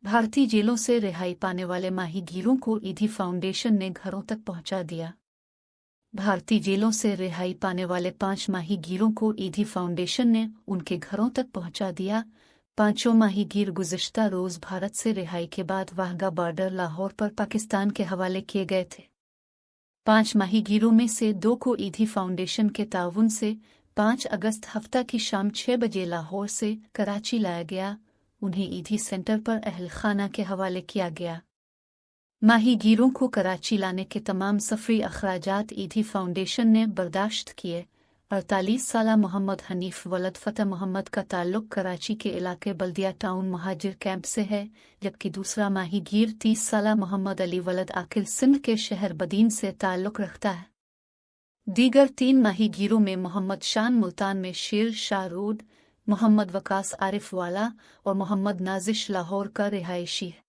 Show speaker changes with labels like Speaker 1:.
Speaker 1: भारतीय जेलों से रिहाई पाने वाले माहीगीरों को ईदी फाउंडेशन ने घरों तक पहुंचा दिया। भारतीय जेलों से रिहाई पाने वाले 5 माहीगीरों को ईदी फाउंडेशन ने उनके घरों तक पहुंचा दिया। पांचों माहीगीर गुज़िश्ता रोज भारत से रिहाई के बाद वाहगा बॉर्डर लाहौर पर पाकिस्तान के हवाले किए गए थे। 5 माहीगीरों में से 2 को ईदी फाउंडेशन के ताउन से 5 अगस्त हफ्ता की शाम 6 बजे लाहौर से कराची लाया गया। उन्हें ईदी सेंटर पर अहलखाना के हवाले किया गया। माहीगीरों को कराची लाने के तमाम सफरी अखराजात ईदी फाउंडेशन ने बर्दाश्त किए। 48 साला मोहम्मद हनीफ वलद फ़तह मोहम्मद का ताल्लुक कराची के इलाके बल्दिया टाउन महाजिर कैंप से है, जबकि दूसरा माहीगीर 30 साला मोहम्मद अली वलद आकिल सिंध के शहर बदीन से ताल्लुक रखता है। दीगर 3 माहीगीरों में मोहम्मद शान मुल्तान में शेर शाह रोड, मोहम्मद वकास आरिफ वाला और मोहम्मद नाजिश लाहौर का रिहायशी है।